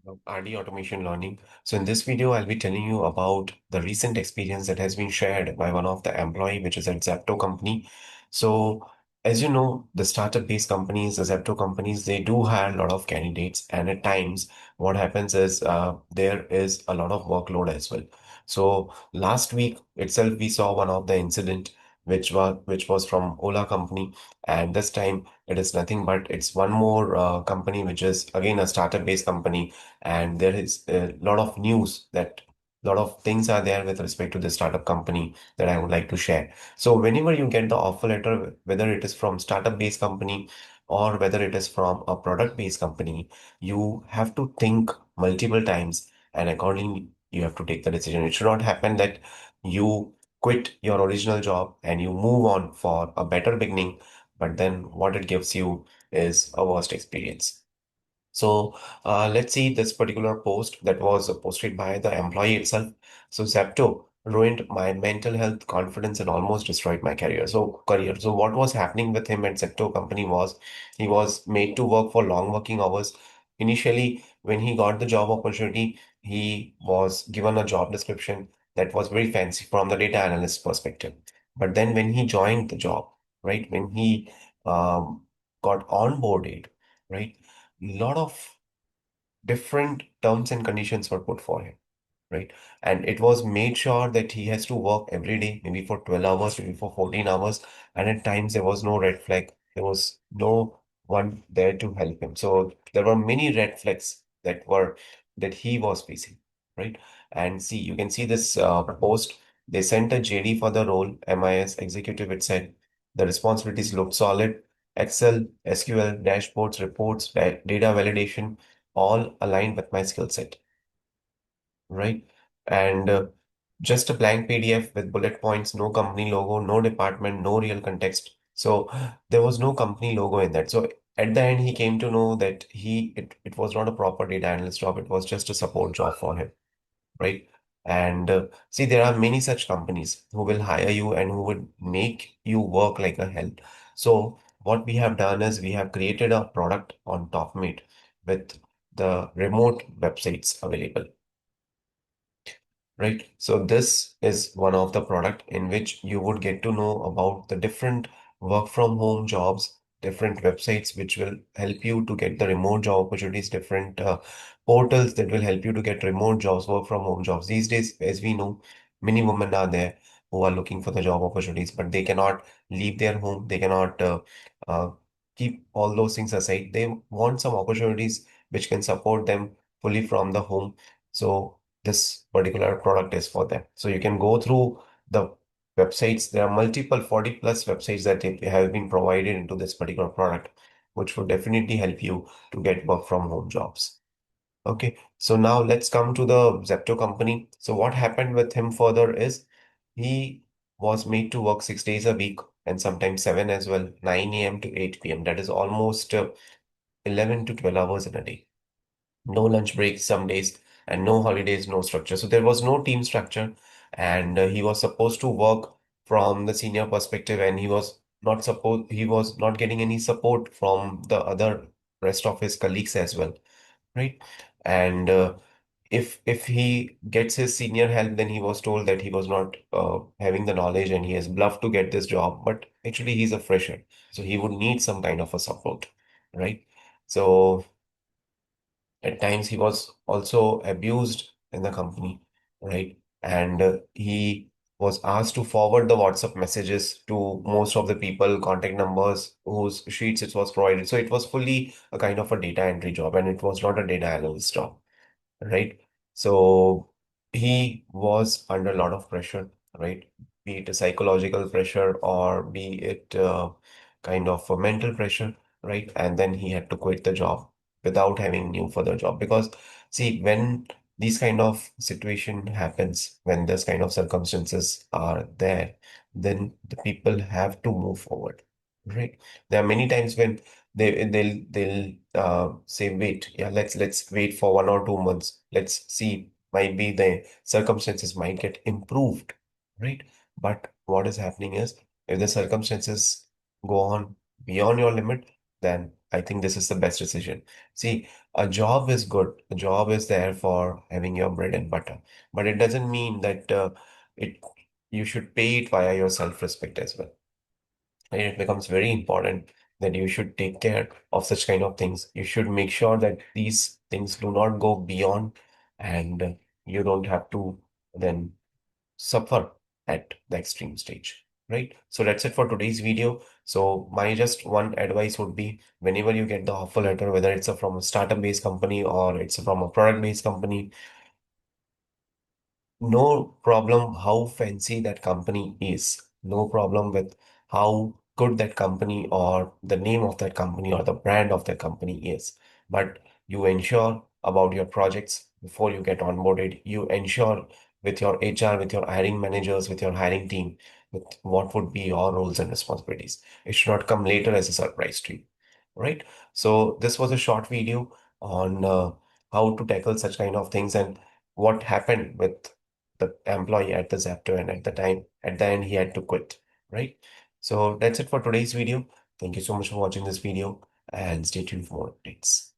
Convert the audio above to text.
RD Automation Learning. So in this video, I'll be telling you about the recent experience that has been shared by one of the employee, which is at Zepto company. So as you know, the startup-based companies, the Zepto companies, they do hire a lot of candidates, and at times, what happens is there is a lot of workload as well. So last week itself, we saw one of the incident which was from Ola company, and this time it is nothing but it's one more company which is again a startup-based company, and there is a lot of news that a lot of things are there with respect to the startup company that I would like to share. So whenever you get the offer letter, whether it is from startup based company or whether it is from a product based company, you have to think multiple times, and accordingly you have to take the decision. It should not happen that you quit your original job and you move on for a better beginning, but then what it gives you is a worst experience. So let's see this particular post that was posted by the employee itself. So Zepto ruined my mental health, confidence, and almost destroyed my career. So what was happening with him at Zepto company was he was made to work for long working hours. Initially, when he got the job opportunity, he was given a job description that was very fancy from the data analyst perspective. But then when he joined the job, right, when he got onboarded, right, lot of different terms and conditions were put for him, right? And it was made sure that he has to work every day, maybe for 12 hours, maybe for 14 hours. And at times there was no red flag. There was no one there to help him. So there were many red flags that he was facing, right? And see, you can see this post. They sent a JD for the role, MIS executive, it said. The responsibilities looked solid. Excel, SQL, dashboards, reports, data validation, all aligned with my skill set, right? And just a blank PDF with bullet points, no company logo, no department, no real context. So there was no company logo in that. So at the end, he came to know that it was not a proper data analyst job. It was just a support job for him, right? And see, there are many such companies who will hire you and who would make you work like a hell. So what we have done is we have created a product on TopMate with the remote websites available. Right. So this is one of the product in which you would get to know about the different work from home jobs, different websites which will help you to get the remote job opportunities, different portals that will help you to get remote jobs, work from home jobs. These days, as we know, many women are there who are looking for the job opportunities, but they cannot leave their home. They cannot uh, keep all those things aside. They want some opportunities which can support them fully from the home. So this particular product is for them. So you can go through the websites. There are multiple 40 plus websites that have been provided into this particular product, which would definitely help you to get work from home jobs. Okay, so now let's come to the Zepto company. So what happened with him further is he was made to work 6 days a week and sometimes seven as well, 9 a.m. to 8 p.m. That is almost 11 to 12 hours in a day. No lunch breaks some days, and no holidays, no structure. So there was no team structure, and he was supposed to work from the senior perspective, and he was not getting any support from the other rest of his colleagues as well, right? And if he gets his senior help, then he was told that he was not having the knowledge and he has bluffed to get this job, but actually he's a fresher, so he would need some kind of a support, right? So at times, he was also abused in the company, right? And he was asked to forward the WhatsApp messages to most of the people, contact numbers, whose sheets it was provided. So it was fully a kind of a data entry job, and it was not a data analyst job, right? So he was under a lot of pressure, right? Be it a psychological pressure or be it kind of a mental pressure, right? And then he had to quit the job without having new further job because see, when these kind of situation happens, when this kind of circumstances are there, then the people have to move forward, right? There are many times when they'll say, wait, yeah, let's wait for 1 or 2 months. Let's see, might be the circumstances might get improved, right? But what is happening is if the circumstances go on beyond your limit, then I think this is the best decision. See, a job is good. A job is there for having your bread and butter, but it doesn't mean that it you should pay it via your self-respect as well. And it becomes very important that you should take care of such kind of things. You should make sure that these things do not go beyond, and you don't have to then suffer at the extreme stage, right? So that's it for today's video. So my just one advice would be, whenever you get the offer letter, whether it's from a startup based company or it's from a product based company, no problem how fancy that company is, no problem with how good that company or the name of that company or the brand of that company is. But you ensure about your projects before you get onboarded. You ensure with your HR, with your hiring managers, with your hiring team, with what would be your roles and responsibilities. It should not come later as a surprise to you, right? So this was a short video on how to tackle such kind of things and what happened with the employee at the Zepto, and at the end, he had to quit, right? So that's it for today's video. Thank you so much for watching this video and stay tuned for more updates.